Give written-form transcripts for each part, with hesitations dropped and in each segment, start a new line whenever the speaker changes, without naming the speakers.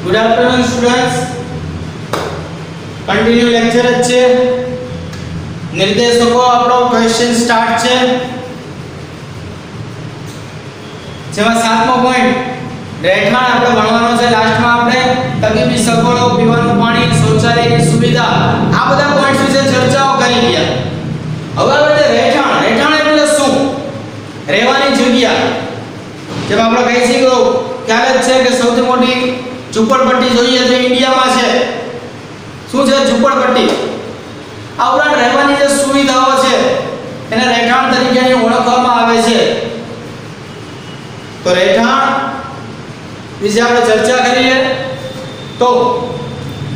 Good afternoon students. Continue lecture છે. નિર્દેશકો આપણો question start છે. જેમાં સાતમો પોઈન્ટ રહેઠાણ આપણે ભણવાનો છે. લાસ્ટમાં આપણે તબીબી સગવડો, પીવાનું પાણી, શૌચાલયની સુવિધા આ બધા પોઈન્ટ્સ વિશે ચર્ચાઓ કરી ગયા. હવે આપણે રહેઠાણ એટલે શું? રહેવાની જગ્યા. જેમ આપણે કહી છીએ કે ખ્યાલ જ છે કે સૌથી મોટી ઝૂંપડપટ્ટી જોઈએ તો ઇન્ડિયામાં છે. શું છે? ઝૂંપડપટ્ટી. આ ઉપરાંત રહેવાની જે સુવિધાઓ છે એને રહેઠાણ તરીકે ઓળખવામાં આવે છે. તો રહેઠાણ વિશે આપણે ચર્ચા કરીએ તો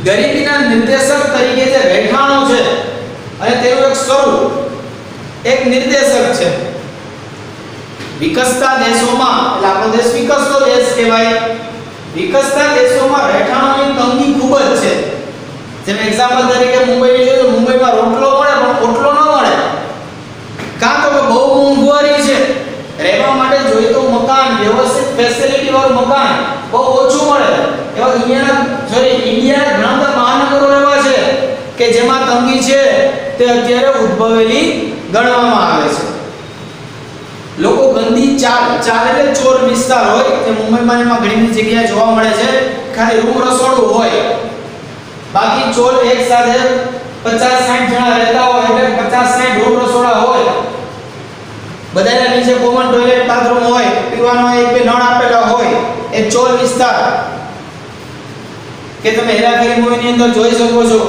ગરીબીના નિર્દેશક તરીકે જે રહેઠાણો છે અને તેનું એક સ્વરૂપ, એક નિર્દેશક છે. વિકસતા દેશોમાં, એટલે આપણો દેશ વિકસતો દેશ કહેવાય, વિકસતા દેશોમાં રહેઠાણોની તંગી ખૂબ જ છે. જેમ એક્ઝામ્પલ તરીકે મુંબઈની જોઈએ તો મુંબઈમાં રોટલો મળે પણ ઓટલો ન મળે. કાં તો બહુ મોંઘવારી છે, રહેવા માટે જોઈતું મકાન, વ્યવસ્થિત ફેસિલિટી વાળું મકાન બહુ ઓછું મળે. એવા ઇન્ડિયાના ઘણા બધા મહાનગરો એવા છે કે જેમાં તંગી છે તે અત્યારે ઉદ્ભવેલી ગણવામાં આવે છે. લોકો ગંદી ચાલ એટલે ચોર વિસ્તાર હોય કે મુંબઈમાં એમાં ઘણી જગ્યાએ જોવા મળે છે. ખાલી રૂમ રસોડું હોય, બાકી ચોર એક સાથે 50-60 જણા રહેતા હોય એટલે 50-60 રૂમ રસોડા હોય. બધાના નીચે કોમન ટોયલેટ, બાથરૂમ હોય, પીવાનો એક બે નળ આપેલા હોય. એ ચોર વિસ્તાર કે તમે હેરાફેરી મૂવીની અંદર જોઈ શકો છો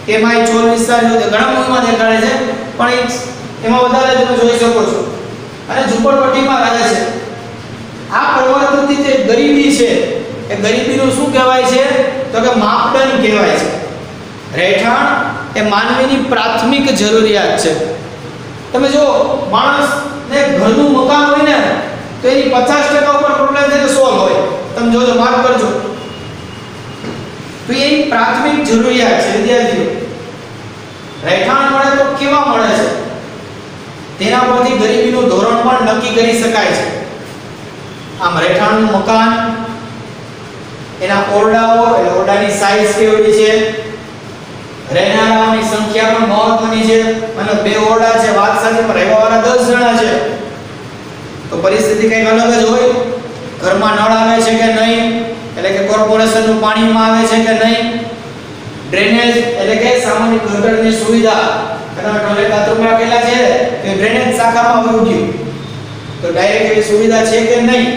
કે એમાં ચોર વિસ્તાર જો ઘણા મૂવીમાં દેખાડે છે પણ એમાં વધારે તમે જોઈ શકો છો. અને ઝૂંપડપટ્ટીમાં રહે છે. આ પ્રવૃત્તિ જે ગરીબી છે એ ગરીબીનું શું કહેવાય છે તો કે માપદંડ કહેવાય છે. રહેઠાણ એ માનવીની પ્રાથમિક જરૂરિયાત છે. તમે જો માણસને ઘરનું મકાન હોય ને તો એની 50% ઉપર પ્રોબ્લેમ છે કે સોલ્વ હોય. તમે જોજો, માર્ક કરજો. તો એ પ્રાથમિક જરૂરિયાત છે વિદ્યાર્થીઓ. રહેઠાણ મળે તો કેવા મળે છે તેના પરથી ગરીબીનું ધોરણ પણ નક્કી કરી શકાય છે. આમ રહેઠાણનું મકાન, એના ઓરડાઓ, એટલે ઓરડાની સાઈઝ કેવડી છે, રહેનારાઓની સંખ્યા પણ મહત્વની છે. અને બે ઓરડા છે, વાત સાથે રહેવાવાળા 10 જણા છે તો પરિસ્થિતિ કંઈક અલગ જ હોય. ઘરમાં નળ આવે છે કે નહીં, એટલે કે કોર્પોરેશનનું પાણીમાં આવે છે કે નહીં, ડ્રેનેજ એટલે કે સામાન્ય ગટરની સુવિધા, ટોયલેટ બાથરૂમ રાખેલા છે કે ડ્રેનેજ શાખામાં વયું ગયું તો ડાયરેક્ટ એવી સુવિધા છે કે નહીં,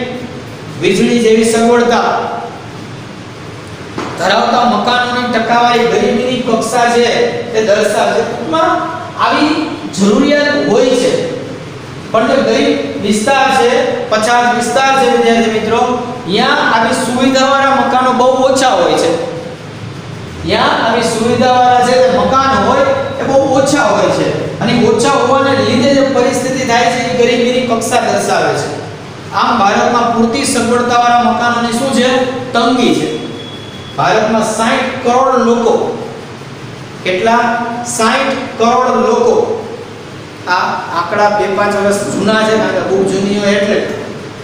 વીજળી જેવી સગવડતા ધરાવતા મકાનોની ટકાવારી ગરીબીની કક્ષા છે તે દર્શાવે છે. આવી જરૂરિયાત હોય છે પણ જે ગરીબ વિસ્તાર છે, પછાત વિસ્તાર છે વિદ્યાર્થી મિત્રો, ત્યાં આવી સુવિધાવાળા મકાનો બહુ ઓછા હોય છે. ત્યાં આવી સુવિધાવાળા છે તે મકાન હોય એ બહુ ઓછા હોય છે. અને ઓછા હોવાને લીધે જે પરિસ્થિતિ થાય છે એ ગરીબીની કક્ષા દર્શાવે છે. આમ ભારતમાં પૂરતી સગવડતાવાળા મકાનોની શું છે? તંગી છે. ભારતમાં 60 કરોડ લોકો, કેટલા? 60 કરોડ લોકો. આ આંકડા 2-5 વર્ષ જૂના છે કારણ કે બહુ જૂની હોય એટલે.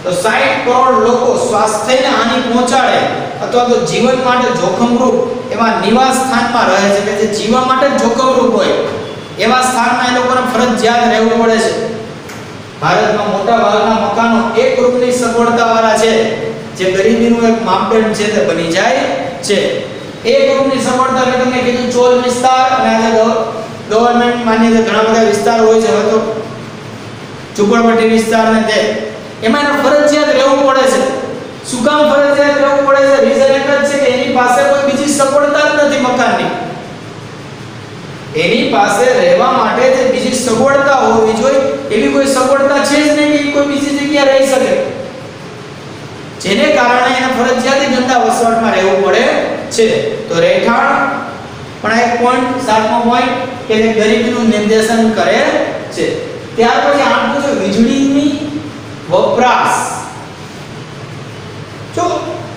તો 60 કરોડ લોકો સ્વાસ્થ્યને હાનિ પહોંચાડે અથવા તો જીવન માટે જોખમરૂપ એવા નિવાસ સ્થાનમાં રહે છે કે જે જીવન માટે જોખમરૂપ હોય એવા સ્થાનમાં એ લોકોને ફરજિયાત રહેવું પડે છે. ભારતમાં મોટા ભાગના મકાનો એક રૂમની સગવડતાવાળા છે જે ગરીબીનું એક માપદંડ છે તે બની જાય છે. એક રૂમની સગવડતા મેં તમને કીધું ચોલ વિસ્તાર અને આજે ગવર્નમેન્ટ માન્ય જે ઘણા બધા વિસ્તાર હોય છે, હવે તો ઝૂંપડપટ્ટી વિસ્તાર ને તે એમાં એને ફરજિયાત રહેવું પડે છે. શું કામ ફરજિયાત રહેવું પડે છે? રીઝન એક જ છે કે એની પાસે કોઈ બીજી સગવડતા જ નથી મકાનની. એની પાસે રહેવા માટે જે બીજી સગવડતા હોવી જોઈએ એવી કોઈ સગવડતા છે જ નહીં કે કોઈ બીજી જગ્યાએ રહી શકે. જેને કારણે એને ફરજિયાત ગંદા વસવાટમાં રહેવું પડે છે. તો રહેઠાણ પણ એક પોઈન્ટ, સાતમો પોઈન્ટ કે જે ગરીબીનું નિર્દેશન કરે છે. ત્યાર પછી આઠમું છે વીજળીની વપરાશ. જો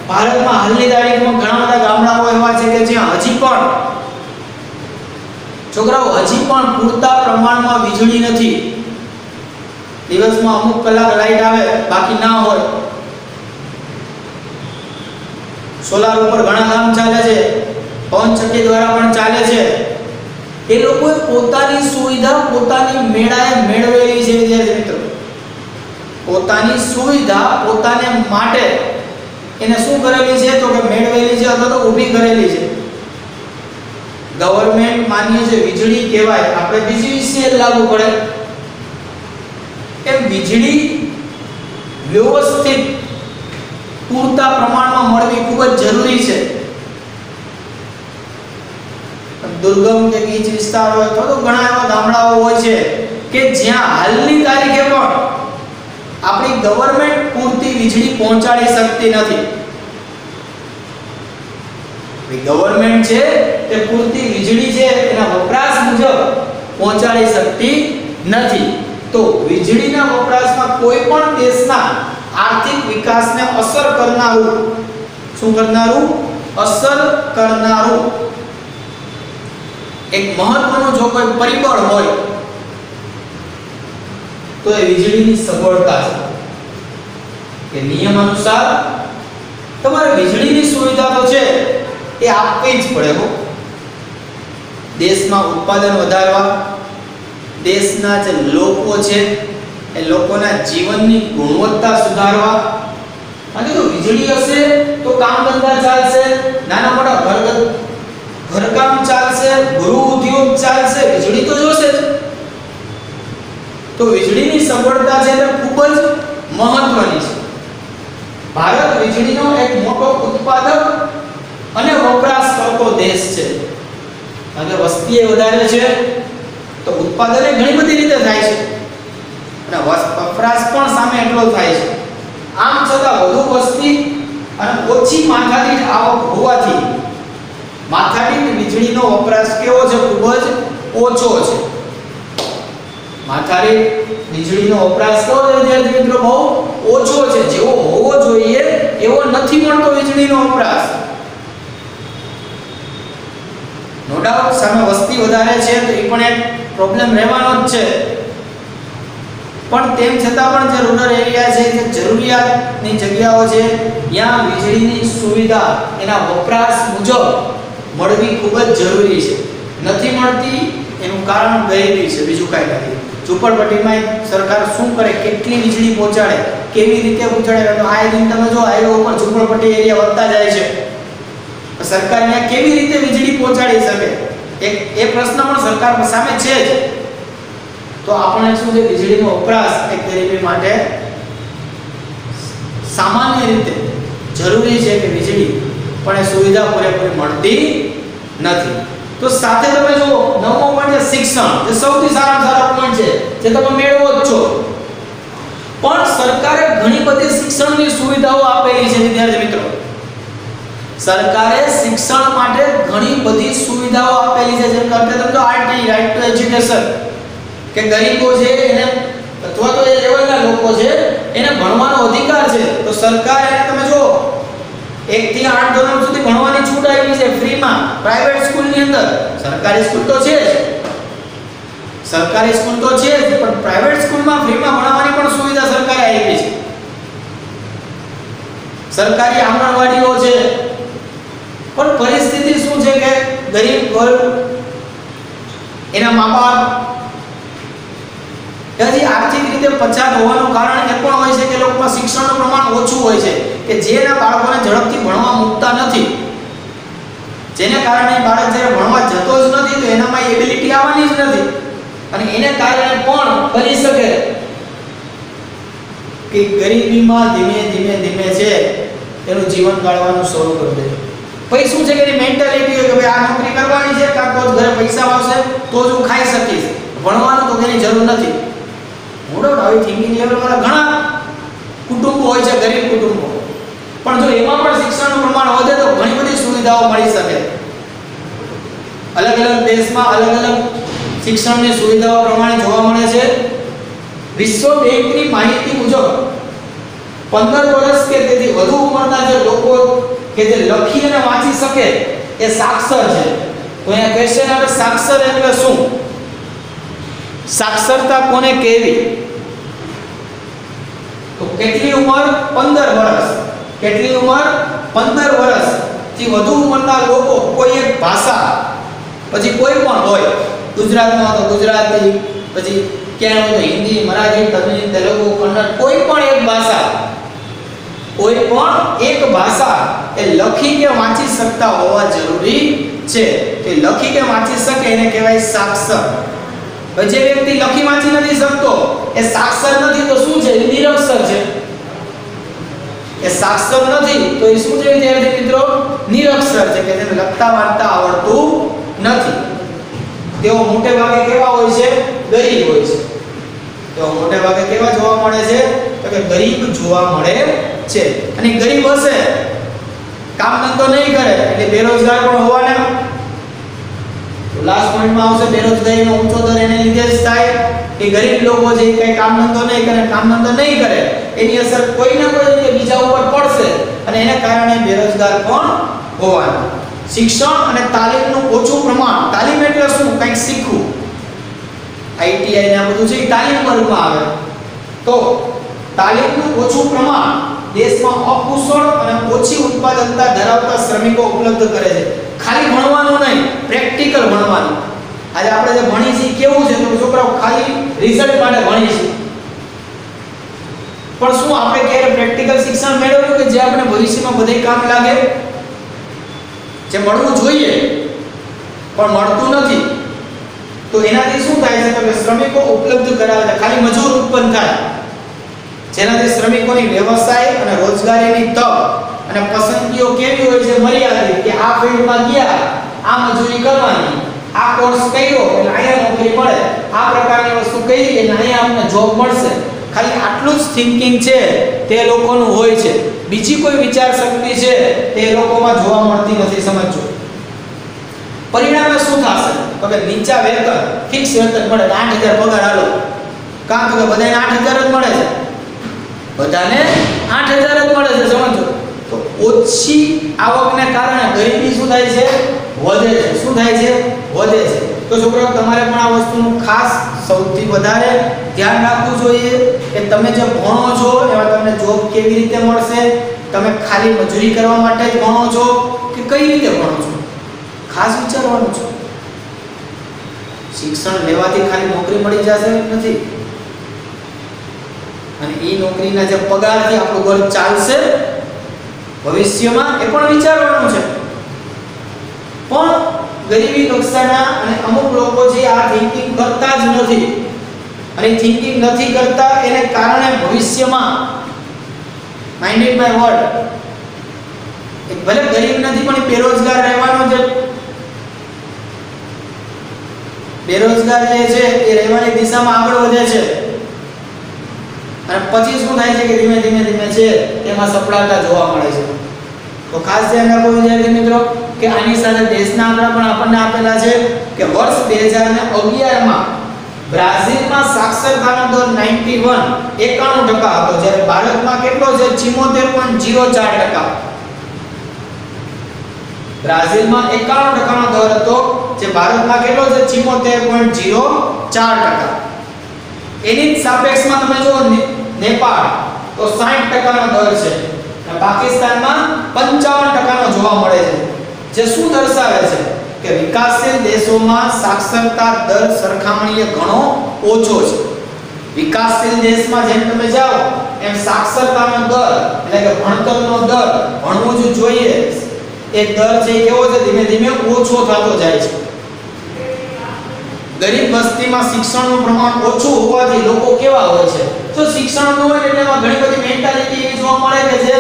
ભારતમાં હાલની તારીખમાં ઘણા બધા ગામડાઓ એવા છે કે જ્યાં હજી પણ છોકરાઓ પૂરતા પ્રમાણમાં વીજળી નથી. દિવસમાં અમુક કલાક લાઈટ આવે, બાકી ના હોય. સોલાર ઉપર ઘણા કામ ચાલે છે, પવન ચક્કી દ્વારા પણ ચાલે છે. એ લોકોએ પોતાની સુવિધા પોતાની મેળાએ મેળવેલી છે વિદ્યાર્થી મિત્રો. પોતાની સુવિધા પોતાને માટે એને શું કરેલી છે તો કે મેળવેલી છે અથવા તો ઊભી કરેલી છે. ગવર્નમેન્ટ માન્ય છે વીજળી કહેવાય, આપણે બીજી લાગુ પડે એમ વીજળી વ્યવસ્થિત પૂરતા પ્રમાણમાં મળવી ખૂબ જ જરૂરી છે. દુર્ગમ કે ગીચ વિસ્તાર હોય તો ઘણા એવા ગામડાઓ હોય છે કે જ્યાં હાલની તારીખે પણ આપણી ગવર્નમેન્ટ પૂરતી વીજળી પહોંચાડી શકતી નથી. ગવર્નમેન્ટ છે તે પૂરતી વીજળી છે એના વપરાશ મુજબ પહોંચાડી શકતી નથી. તો વીજળીના વપરાશમાં કોઈ પણ દેશના આર્થિક વિકાસને અસર કરનારું શું કરનારું અસર કરનારું એક મહત્વનું જો કોઈ પરિબળ હોય તો એ વીજળીની સગવડતા છે. કે નિયમ અનુસાર તમારે વીજળીની સુવિધા તો છે એ આપવી જ પડે હો. દેશમાં ઉત્પાદન વધારવા, દેશના જે લોકો છે એ લોકોના જીવનની ગુણવત્તા સુધારવા. અને જો વીજળી હશે તો કામ ધંધા ચાલશે, નાના મોટા ઘરકામ ચાલશે, ગૃહ ઉદ્યોગ ચાલશે, વીજળી તો જોશે જ. તો વીજળીની સગવડતા છે તે ખૂબ જ મહત્વની છે. ભારત વીજળીનો એક મોટો ઉત્પાદક અને વપરાશ કરતો દેશ છે. અને વસ્તી વધારે છે તો ઉત્પાદન ઘણી બધી રીતે થાય છે અને વપરાશ પણ સામે એટલો થાય છે. આમ છતાં વધુ વસ્તી અને ઓછી માથાદીઠ આવક હોવાથી માથાદીઠ વીજળીનો વપરાશ કેવો છે? ખૂબ જ ઓછો છે. માથાદીઠ વીજળીનો વપરાશ કેવો છે વિદ્યાર્થી મિત્રો? બહુ ઓછો છે. જેવો હોવો જોઈએ એવો નથી મળતો વીજળીનો વપરાશ. નો ડાઉટ સામે વસ્તી વધારે છે તો એ પણ એક પ્રોબ્લેમ રહેવાનો જ છે. પણ તેમ છતાં પણ જે રૂરલ એરિયા છે, જે જરૂરિયાતની જગ્યાઓ છે, ત્યાં વીજળીની સુવિધા એના વપરાશ મુજબ મળવી ખૂબ જ જરૂરી છે. નથી મળતી એનું કારણ ગરીબી છે, બીજું કાંઈ નથી. ઝૂંપડપટ્ટીમાં સરકાર શું કરે, કેટલી વીજળી પહોંચાડે, કેવી રીતે પહોંચાડે? તો આ દિન તમે જો હાઈવે ઉપર ઝૂંપડપટ્ટી એરિયા વધતા જાય છે, સરકાર અહીંયા કેવી રીતે વીજળી પહોંચાડી શકે? એ પ્રશ્ન પણ સરકાર સામે છે જ. તો આપણે શું છે, વીજળીનો વપરાશ એક ગરીબી માટે સામાન્ય રીતે જરૂરી છે કે વીજળી પણ એ સુવિધા પૂરેપૂરી મળતી નથી. તો સાથે તમે જો નવમો પોઈન્ટ છે શિક્ષણ, જે સૌથી સારામાં સારો પોઈન્ટ છે જે તમે મેળવો જ છો. પણ સરકારે ઘણી બધી શિક્ષણની સુવિધાઓ આપેલી છે વિદ્યાર્થી મિત્રો. સરકારે શિક્ષણ માટે ઘણી બધી સુવિધાઓ આપેલી છે. જેમ કે તમે તો આરટી, રાઈટ ટુ એજ્યુકેશન, કે ગરીબો છે એને અથવા તો એ લેવલના લોકો છે એને ભણવાનો અધિકાર છે. તો સરકાર એને તમે જો 1 થી 8 ધોરણ સુધી ભણવાની છૂટ આપી છે ફ્રીમાં પ્રાઇવેટ સ્કૂલની અંદર. સરકારી સ્કૂલ તો છે જ, સરકારી સ્કૂલ તો છે જ, પણ પ્રાઇવેટ સ્કૂલમાં ફ્રીમાં ભણવાની પણ સુવિધા સરકારે આપી છે. સરકારી આંગણવાડીઓ છે. પણ પરિસ્થિતિ શું છે કે ગરીબ ઘર એના મા-બાપ હજી આર્થિક રીતે પછાત હોવાનું કારણ એ પણ હોય છે કે લોકોમાં શિક્ષણનું પ્રમાણ ઓછું હોય છે, કે જેના બાળકોને ઝડપથી ભણવા મૂકતા નથી. જેને કારણે બાળક જ્યારે ભણવા જતો જ નથી તો એનામાં એબિલિટી આવવાની જ નથી. અને એને કારણે પણ બની શકે કે ગરીબીમાં ધીમે ધીમે છે એનું જીવન ગાળવાનું શરૂ કરી દે. પછી શું છે કે એની મેન્ટાલિટી હોય કે ભાઈ આ નોકરી કરવાની છે, કાં તો ઘરે પૈસા આવશે તો જ હું ખાઈ શકીશ, ભણવાનું તો એની જરૂર નથી. મોટો આવી થિંકિંગ લેવલ વાળા ઘણા કુટુંબો હોય છે, ગરીબ કુટુંબો. પણ જો એમાં પણ શિક્ષણનું પ્રમાણ વધે તો ઘણી બધી સુવિધાઓ મળી શકે. અલગ અલગ દેશમાં અલગ અલગ શિક્ષણની સુવિધાઓ પ્રમાણે જોવા મળે છે. વિશ્વ બેંકની માહિતી મુજબ 15 વર્ષ કે તેથી વધુ ઉંમરના જે લોકો કે જે લખી અને વાંચી શકે એ સાક્ષર છે. તો અહીંયા ક્વેશ્ચન આવે સાક્ષર એટલે શું? સાક્ષરતા કોને કહેવી? તો કેટલી ઉંમર? 15 વર્ષ. કેટલી ઉંમર? 15 વર્ષથી વધુ ઉંમરના લોકો કોઈ એક ભાષા, પછી કોઈ પણ હોય, ગુજરાતમાં તો ગુજરાતી, પછી ક્યાં હોય તો હિન્દી, મરાઠી, તમિલ, તેલુગુ, કન્નડ, કોઈ પણ એક ભાષા, કોઈ પણ એક ભાષા એ લખી કે વાંચી શકતા હોવા જરૂરી છે. કે લખી કે વાંચી શકે એને કહેવાય સાક્ષર. જે વ્યક્તિ લખી વાંચી નથી શકતો એ સાક્ષર નથી, તો શું છે? એ નિરક્ષર છે. એ સાક્ષર નથી તો એ શું છે વિદ્યાર્થી મિત્રો? નિરક્ષર છે, કે તેને લખતા વાંચતા આવડતું નથી. તેઓ મોટે ભાગે કેવા હોય છે? ગરીબ હોય છે. તેઓ મોટે ભાગે કેવા જોવા મળે છે? તો કે ગરીબ જોવા મળે છે. અને ગરીબ હશે, કામ ધંધો નહીં કરે એટલે બેરોજગાર પણ હોવાના. લાસ્ટ પોઈન્ટમાં આવશે બેરોજગારીનો ઊંચો દર એને લીધે જ થાય કે ગરીબ લોકો જે કઈ કામ ધંધો નહીં કરે, કામ ધંધો નહીં કરે એની અસર કોઈ ના કોઈ રીતે બીજા ઉપર પડશે અને એના કારણે બેરોજગાર પણ હોવાના. શિક્ષણ અને તાલીમનું ઓછું પ્રમાણ. તાલીમ એટલે શું? કંઈક શીખવું. આઈટીઆઈ ને આ બધું છે એ તાલીમ વર્ગમાં આવે. તો તાલીમનું ઓછું પ્રમાણ દેશમાં અકુશળ અને ઓછી ઉત્પાદકતા ધરાવતા શ્રમિકો ઉપલબ્ધ કરે છે. ખાલી ભણવાનું નહીં, પ્રેક્ટિકલ ભણવાનું. આજે આપણે જે ભણી છીએ કેવું છે? તો છોકરાઓ ખાલી રિઝલ્ટ માટે ભણી છે, પણ શું આપણે ક્યારે પ્રેક્ટિકલ શિક્ષણ મેળવ્યું કે જે આપણે ભવિષ્યમાં બધે કામ લાગે? જે મળવું જોઈએ પણ મળતું નથી. તો એનાથી શું થાય છે? તો કે શ્રમિકો ઉપલબ્ધ કરાવે છે, ખાલી મજૂર ઉત્પન્ન થાય, જેનાથી શ્રમિકોની વ્યવસાય અને રોજગારીની તક અને પસંદગીઓ કેવી હોય છે? મર્યાદિત. કે આ ફિલ્ડમાં ગયા, આ મજૂરી કરવાની, આ કોર્સ કર્યો એટલે અહીંયા નોકરી મળે, આ પ્રકારની વસ્તુ કરી એટલે અહીંયા આપણને જોબ મળશે. ખાલી આટલું જ થિંકિંગ છે તે લોકોનું હોય છે. બીજી કોઈ વિચાર શક્તિ છે તે લોકોમાં જોવા મળતી નથી. સમજો. પરિણામે શું થશે? તો કે નીચા વેતન, ફિક્સ વેતન મળે, 8000 પગાર આલો. કાં તો કે બધાને 8000 જ મળે છે, બધાને 8000 જ મળે છે. સમજો. તો ઓછી આવકને કારણે ગરીબી શું થાય છે? વધે છે. શું થાય છે? વધે છે. તો છોકરાઓ તમારે પણ આ વસ્તુનું ખાસ સૌથી વધારે ધ્યાન રાખવું જોઈએ કે તમે જે ભણો છો એમાં તમને જોબ કેવી રીતે મળશે? તમે ખાલી મજૂરી કરવા માટે જ ભણો છો કે કઈ રીતે ભણો છો? ખાસ વિચારવાનું છે. શિક્ષણ લેવાથી ખાલી નોકરી મળી જશે નથી, અને એ નોકરીના જે પગારથી આપણું ઘર ચાલશે ભવિષ્યમાં એ પણ વિચારવાનું છે. પણ ગરીબી કક્ષાના અને અમુક લોકો જે આ થિંકિંગ કરતા જ નથી, અને થિંકિંગ નથી કરતા એને કારણે ભવિષ્યમાં માઇન્ડેડ બાય વર્ડ એક ભલે ગરીબ નથી પણ બેરોજગાર રહેવાનો છે. બેરોજગાર જે છે એ રહેવાની દિશામાં આગળ વધે છે, અને પછી શું થાય છે કે ધીમે ધીમે છે એમાં સફળતા જોવા મળે છે. તો ખાસ ધ્યાન રાખો વિદ્યાર્થી મિત્રો કે આની સાથે દેશના આંકડા પણ આપણને આપેલા છે કે વર્ષ 2011 માં બ્રાઝિલમાં સાક્ષરતાનો દર 91% હતો, જ્યારે ભારતમાં કેટલો છે? 76.04%. બ્રાઝિલમાં 91% નો દર હતો, જે ભારતમાં કેટલો છે? 76.04%. એની સાપેક્ષમાં તમે જો નેપાળ તો 60% નો દર છે, અને પાકિસ્તાનમાં 55% નો જોવા મળે છે. જે શું દર્શાવે છે કે વિકાસશીલ દેશોમાં સાક્ષરતા દર સરખામણીએ ઘણો ઓછો છે. વિકાસશીલ દેશમાં જેમ તમે જાઓ એમ સાક્ષરતાનો દર એટલે કે ભણતરનો દર, ભણવું જ જોઈએ એ દર છે કેવો છે? ધીમે ધીમે ઓછો થતો જાય છે. ગરીબ વસ્તીમાં શિક્ષણનું પ્રમાણ ઓછું હોવાથી લોકો કેવા હોય છે? તો શિક્ષણ ન હોય એટલે એમાં ઘણી બધી મેન્ટાલિટી એવી જોવા મળે કે જે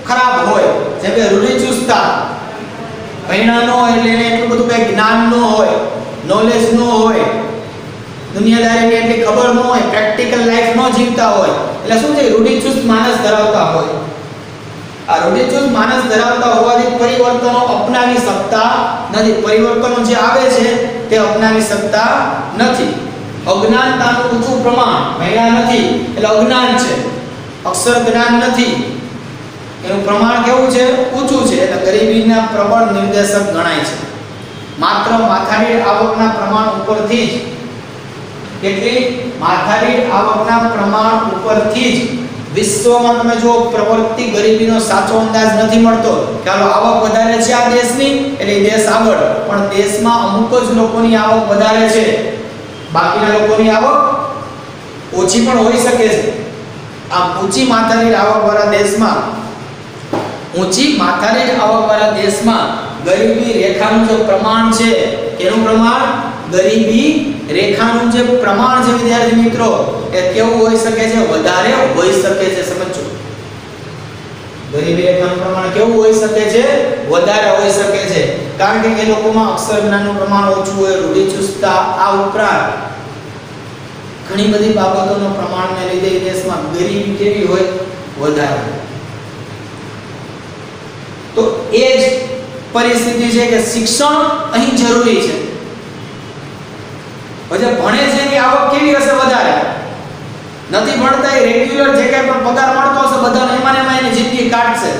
ખરાબ હોય, જેમ કે રૂઢિચુસ્તતા. ભણ્યા ન હોય એટલે એને એટલું બધું કઈ જ્ઞાન ન હોય, નોલેજ ન હોય, દુનિયાદારીની એટલી ખબર ન હોય, પ્રેક્ટિકલ લાઈફ ન જીવતા હોય, એટલે શું છે? રૂઢિચુસ્ત માનસ ધરાવતા હોય. આ રૂઢિચુસ્ત માનસ ધરાવતા હોવાથી પરિવર્તનો અપનાવી શકતા નથી. પરિવર્તનો જે આવે છે તે અપનાવી શકતા નથી. અજ્ઞાનતાનું ઊંચું પ્રમાણ, ભણ્યા નથી એટલે અજ્ઞાન છે, અક્ષર જ્ઞાન નથી, એનું પ્રમાણ કેવું છે? ઊંચું છે, એટલે ગરીબીના પ્રબળ નિર્દેશક ગણાય છે. માત્ર માથાદીઠ આવકના પ્રમાણ ઉપરથી જ, કેટલી? માથાદીઠ આવકના પ્રમાણ ઉપરથી જ વિશ્વમાં તમે જો પ્રવર્તતી ગરીબીનો સાચો અંદાજ નથી મળતો. ચાલો આવક વધારે છે આ દેશની એટલે દેશ આગળ, પણ દેશમાં અમુક જ લોકોની આવક વધારે છે, બાકીના લોકોની આવક ઓછી પણ હોઈ શકે છે. આ ઊંચી માથાની આવકવાળા દેશમાં ગરીબી રેખાનું જે પ્રમાણ છે, એનું પ્રમાણ ગરીબી રેખાનું જે પ્રમાણ છે વિદ્યાર્થી મિત્રો, એ કેવું હોઈ શકે છે? વધારે હોઈ શકે છે. સમજો, ગરીબી રેખાનું પ્રમાણ કેવું હોઈ શકે છે? વધારે હોઈ શકે છે, કારણ કે એ લોકોમાં અક્ષર જ્ઞાનનું પ્રમાણ ઓછું હોય, રૂઢિચુસ્તતા, આ ઉપરાંત ઘણી બધી બાબતોના પ્રમાણને લીધે દેશમાં ગરીબી કેવી હોય? વધારે. તો એ જ પરિસ્થિતિ છે કે શિક્ષણ અહીં જરૂરી છે. જે ભણે છે એની આવક કેવી હશે? વધારે. નથી ભણતા એ રેગ્યુલર જે કંઈ પણ પગાર મળતો હશે બધાને એમાં એની જિંદગી કાઢશે,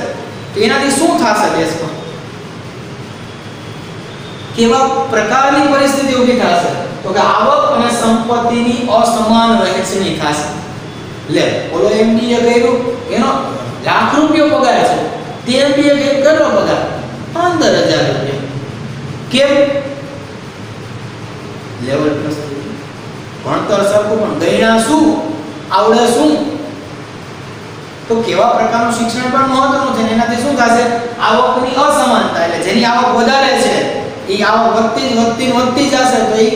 તો એનાથી શું થશે દેશમાં? કેવા પ્રકારની પરિસ્થિતિ ઊભી થશે? તો કે આવક અને સંપત્તિની અસમાન વહેંચણી થશે. લે, ઓલો એમબીએ કર્યું, એનો લાખ રૂપિયા પગાર છે, તે એમબીએ કેટલો પગાર? 15,000 રૂપિયા. કેમ? લેવલ પરિસ્થિતિ, ભણતર સરખું પણ ગયણા શું, આવડે શું? તો કેવા પ્રકારનું શિક્ષણ પણ મહત્વનું છે. એનાથી શું થશે? આવકની અસમાનતા, એટલે જેની આવક વધારે છે એ આવક વધતી જશે તો એ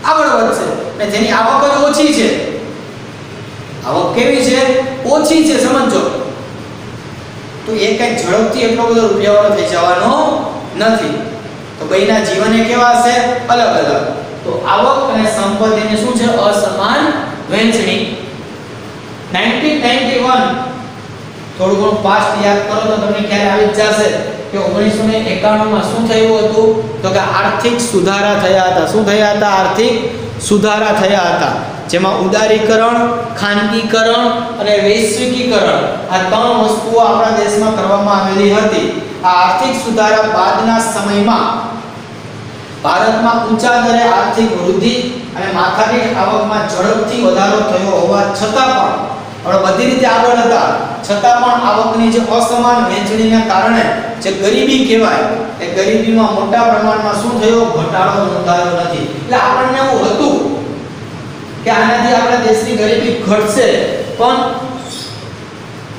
આગળ વધશે, અને જેની આવક જ ઓછી છે, આવક કેવી છે? ઓછી છે, સમજો, તો એ કઈ ઝડપથી એટલો બધો રૂપિયાવાળો થઈ જવાનો નથી. તો બેયના જીવન એ કેવા હશે? અલગ અલગ. તો આવક અને સંપત્તિની શું છે? અસમાન વહેંચણી. 1991 થોડું ઘણું પાસ્ટ યાદ કરો તો તમને ખ્યાલ આવી જ જશે કે 1991 માં શું થયું હતું? તો કે આર્થિક સુધારા થયા હતા. શું થયા હતા? આર્થિક સુધારા થયા હતા, જેમાં ઉદારીકરણ, ખાનગીકરણ અને વૈશ્વિકીકરણ આ ત્રણ વસ્તુઓ આપણા દેશમાં કરવામાં આવેલી હતી. આ આર્થિક સુધારા બાદના સમયમાં ભારતમાં ઊંચા દરે આર્થિક વૃદ્ધિ અને માથાદીઠ આવકમાં ઝડપથી વધારો થયો હોવા છતાં પણ, બધી રીતે આગળ હતા છતાં પણ આવકની જે અસમાન વહેંચણીના કારણે જે ગરીબી કહેવાય એ ગરીબીમાં મોટા પ્રમાણમાં શું થયો? ઘટાડો નોંધાયો નથી. એટલે આપણને એવું હતું કે આનાથી આપણા દેશની ગરીબી ઘટશે, પણ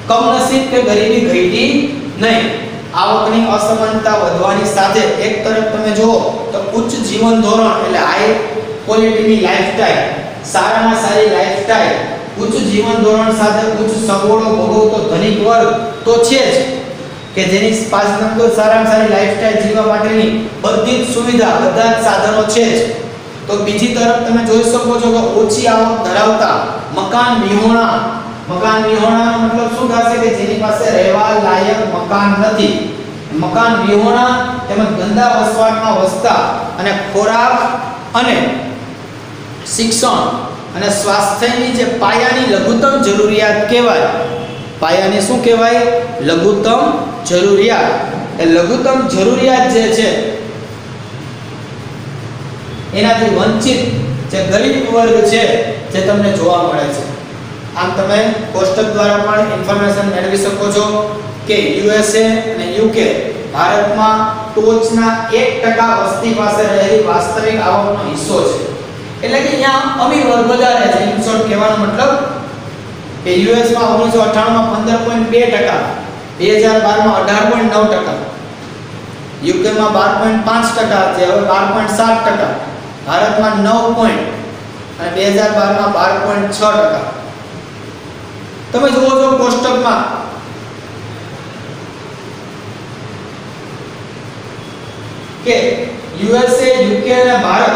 કમનસીબ કે ગરીબી ઘટી નહીં. આવકની અસમાનતા વધવાની સાથે એક તરફ તમે જુઓ તો ઉચ્ચ જીવન ધોરણ એટલે હાઈ ક્વોલિટીની લાઈફસ્ટાઈલ, સારામાં સારી લાઈફસ્ટાઈલ, ઉચ્ચ જીવન ધોરણ સાથે ઉચ્ચ સગવડો ભોગવતો ધનિક વર્ગ તો છે જ, કે જેની પાસે સારામાં સારી લાઈફસ્ટાઈલ જીવવા માટેની બધી જ સુવિધા, બધા જ સાધનો છે જ. તો બીજી તરફ તમે જોઈ શકો છો કે ઓછી આવક ધરાવતા મકાન વિહોણા મતલબ શું થશે? કે જેની પાસે રહેવા લાયક મકાન નથી, મકાન વિહોણા તેમજ ગંદા વસવાટમાં વસતા અને ખોરાક અને શિક્ષણ અને સ્વાસ્થ્યની જે પાયાની લઘુત્તમ જરૂરિયાત કહેવાય, પાયાની શું કહેવાય? લઘુત્તમ જરૂરિયાત. એ લઘુત્તમ જરૂરિયાત જે છે એનાથી વંચિત જે ગરીબ વર્ગ છે જે તમને જોવા મળે છે. આમ તમે કોષ્ટક દ્વારા પણ ઇન્ફોર્મેશન મેળવી શકો છો કે યુએસએ અને યુકે ભારતમાં ટોચના 1% વસ્તી પાસે રહેલી વાસ્તવિક આવકનો હિસ્સો છે. એટલે કે અહીંયા અમીર વર્ગ વધારે છે. ઇન શોર્ટ કહેવાનો મતલબ કે યુએસ માં 1998 માં 15.2%, 2012 માં 18.9%, યુકે માં 12.5% છે, હવે 12.7%, ભારતમાં 9 અને 2012 માં 12.6%. તમે જુઓ છો કોષ્ટકમાં કે યુએસએ, યુકે અને ભારત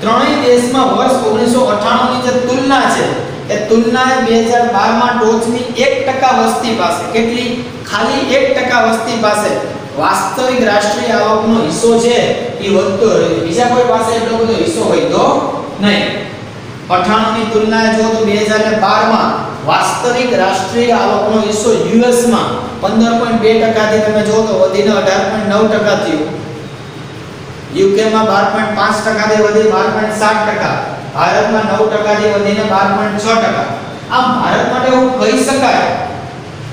ત્રણેય દેશમાં વર્ષ 1998 ની જે તુલના છે એ તુલનાએ 2012 માં ટોચની 1% વસ્તી પાસે, કેટલી? ખાલી 1% વસ્તી પાસે વાસ્તવિક રાષ્ટ્રીય આવકનો હિસ્સો છે એ વધતો રહ્યો. બીજા કોઈ પાસે એટલો બધો હિસ્સો હોય તો નહીં. 98 ની તુલનાએ જો તો 2012 માં વાસ્તવિક રાષ્ટ્રીય આવકનો હિસ્સો યુએસ માં 15.2% થી તમે જો તો વધીને 18.9% થયો. યુકે માં 12.5% થી વધી 12.7%, ભારતમાં 9% થી વધીને 12.6%. આમ ભારત માટે એવું કહી શકાય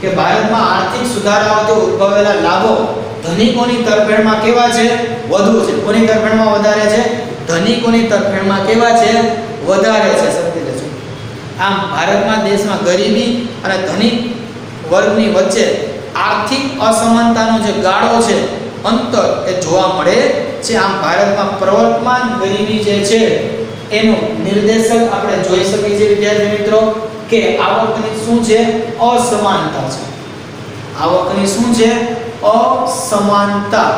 કે ભારતમાં આર્થિક સુધારાઓથી ઉદ્ભવેલા લાભો ધનિકોની તરફેણમાં કેવા છે? વધુ છે. કોની તરફેણમાં વધારે છે? ધનિકોની તરફેણમાં કેવા છે? વધારે છે. સમજી લેજો. આમ ભારતમાં દેશમાં ગરીબી અને ધનિક વર્ગની વચ્ચે આર્થિક અસમાનતાનો જે ગાળો છે, અંતર, એ જોવા મળે છે. આમ ભારતમાં પ્રવર્તમાન ગરીબી જે છે એનું નિર્દેશક આપણે જોઈ શકીએ છીએ વિદ્યાર્થી મિત્રો કે આવકની શું છે? અસમાનતા છે. આવકની શું છે? અસમાનતા.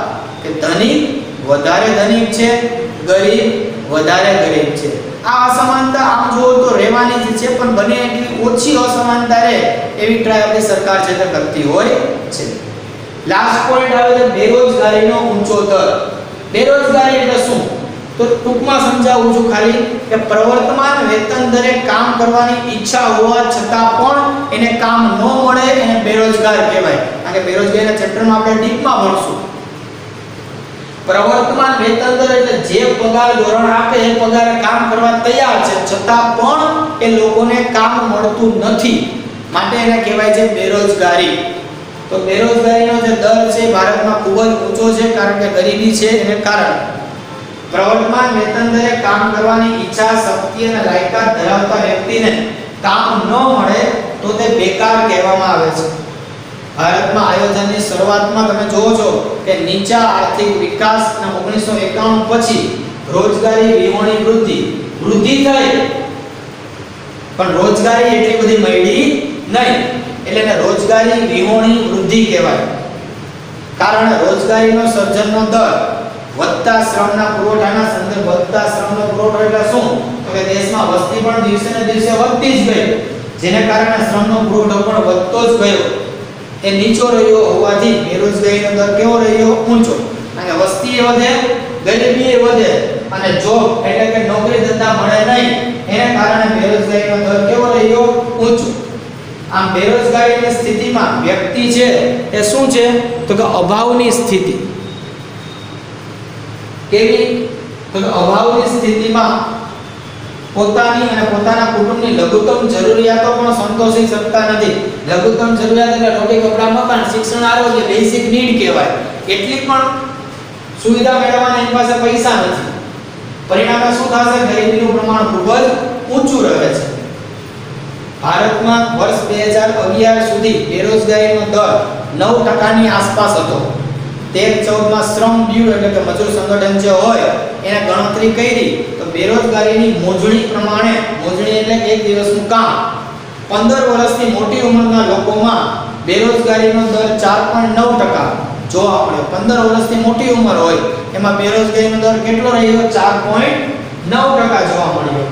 કે ધનિક વધારે ધનિક છે, ગરીબ વધારે ગરીબ છે. આ અસમાનતા આમ જોવો તો રહેવાની જ છે, પણ બને એટલી ઓછી અસમાનતા રહે એવી ટ્રાય આપણી સરકાર છે તે કરતી હોય છે. લાસ્ટ પોઈન્ટ આવે છે બેરોજગારીનો ઊંચો દર. બેરોજગારી એટલે શું? તો ટૂંકમાં સમજાવું છું ખાલી કે પ્રવર્તમાન વેતન દરે કામ કરવાની ઈચ્છા હોવા છતાં પણ એને કામ ન મળે એને બેરોજગાર કહેવાય. કારણ કે બેરોજગારીના ચેપ્ટરમાં આપણે ડીપમાં ભણશું. પ્રવર્તમાન વેતન દર એટલે જે પગાર ધોરણ આપે એ પગારે કામ કરવા તૈયાર છે, છતાં પણ એ લોકોને કામ મળતું નથી, માટે એને કહેવાય છે બેરોજગારી. તો બેરોજગારીનો જે દર છે ભારતમાં ખૂબ જ ઊંચો છે, કારણ કે ગરીબી છે એને કારણે. પ્રવર્તમાન વેતન દરે કામ કરવાની ઈચ્છા, શક્તિ અને લાયકાત ધરાવતા વ્યક્તિને કામ ન મળે તો તે બેકાર કહેવામાં આવે છે. ભારતમાં આયોજનની શરૂઆતમાં તમે જોવો છો કે નીચા આર્થિક વિકાસ અને 1991 પછી રોજગારી વિહોણી વૃદ્ધિ થઈ, પણ રોજગારી એટલી બધી મળી નહીં, એટલે એને રોજગારી વિહોણી વૃદ્ધિ કહેવાય. કારણ રોજગારીનો સર્જનનો દર વધતા શ્રમના પુરવઠાના સંદર્ભ. વધતા શ્રમનો પુરવઠો એટલે શું? તો કે દેશમાં વસ્તી પણ દિવસે ને દિવસે વધતી જ ગઈ, જેને કારણે શ્રમનો પુરવઠો પણ વધતો જ ગયો. એ નીચો રહ્યો હોવાથી બેરોજગારીનો દર કેવો રહ્યો? ઊંચો. અને વસ્તી વધે, ગરીબી વધે અને જોબ એટલે કે નોકરી ધંધા મળે નહીં, એને કારણે બેરોજગારીનો દર કેવો રહ્યો? ઊંચો. આમ બેરોજગારીની સ્થિતિમાં વ્યક્તિ છે એ શું છે? તો કે અભાવની સ્થિતિ. કેવી? તો કે અભાવની સ્થિતિમાં પોતાની અને પોતાના કુટુંબની લઘુત્તમ જરૂરિયાતો પણ સંતોષી શકતા નથી. લઘુત્તમ જરૂરિયાત એટલે રોટી, કપડાં, મકાન, શિક્ષણ, આરોગ્ય, બેઝિક નીડ કહેવાય. એટલી પણ સુવિધા મેળવવાની એની પાસે પૈસા નથી. પરિણામે શું થશે? ગરીબીનું પ્રમાણ ખૂબ જ ઊંચું રહે છે. ભારતમાં વર્ષ 2011 સુધી બેરોજગારીનો દર 9% ની આસપાસ હતો. 13-14 માં શ્રમ બ્યુરો એટલે કે મજૂર સંગઠન જે હોય એને ગણતરી કરી તો બેરોજગારીની મોજણી પ્રમાણે, મોજણી એટલે એક દિવસનું કામ, 15 વર્ષથી મોટી ઉંમરના લોકોમાં બેરોજગારીનો દર 4.9% જોવા મળ્યો. 15 વર્ષથી મોટી ઉંમર હોય એમાં બેરોજગારીનો દર કેટલો રહ્યો? 4.9% જોવા મળ્યો.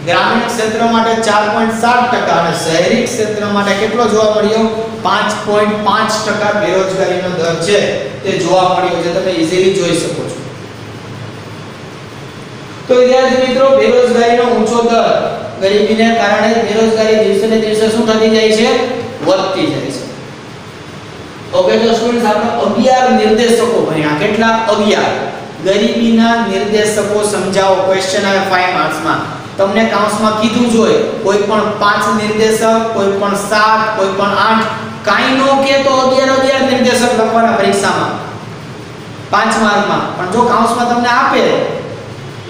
ગ્રામીણ ક્ષેત્ર માટે 4.7% અને શહેરી ક્ષેત્ર માટે કેટલો જોવા મળ્યો? 5.5% બેરોજગારીનો દર છે તે જોવા મળ્યો છે. તમે ઈઝીલી જોઈ શકો છો. તો વિદ્યાર્થી મિત્રો, બેરોજગારીનો ઊંચો દર, ગરીબીને કારણે બેરોજગારી દિવસે ને દિવસે શું થતી જાય છે? વધતી જાય છે. ઓકે, તો સ્ટુડન્ટ્સ આપણે 11 નિર્દેશકો ભણ્યા. કેટલા? 11. ગરીબીના નિર્દેશકો સમજાવો. ક્વેશ્ચન આવે 5 માર્ક્સમાં. તમને કાઉન્સમાં કીધું જોઈએ કોઈ પણ 5 નિર્દેશક, કોઈ પણ 7, કોઈ પણ 8, કાઈ નો કે તો 11 નિર્દેશક લખવાના પરીક્ષામાં 5 માર્કમાં. પણ જો કાઉન્સમાં તમને આપે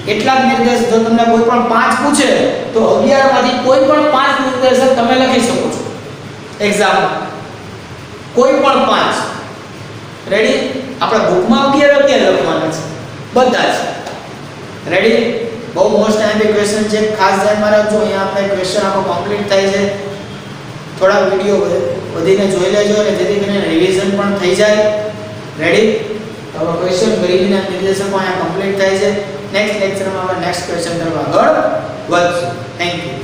કેટલાક નિર્દેશ, જો તમને કોઈ પણ 5 પૂછે તો 11 માંથી કોઈ પણ 5 નિર્દેશક તમે લખી શકો છો એક્ઝામ. કોઈ પણ 5. રેડી? આપણે બુકમાં 11 લખવાના છે બધા જ. રેડી? બહુ મોસ્ટ આઈએમપી ક્વેશ્ચન છે, ખાસ ધ્યાનમાં રાખજો. અહીંયા આપણે ક્વેશ્ચન આપણો કમ્પ્લીટ થાય છે. થોડા વિડિયો વધીને જોઈ લેજો એટલે જેથી કરીને રિવિઝન પણ થઈ જાય. રેડી? તો ક્વેશ્ચન ગરીબીના નિર્દેશકો અહીંયા કમ્પ્લીટ થાય છે. નેક્સ્ટ લેક્ચરમાં આપણે નેક્સ્ટ ક્વેશ્ચન તરફ આગળ વધશું. Thank you.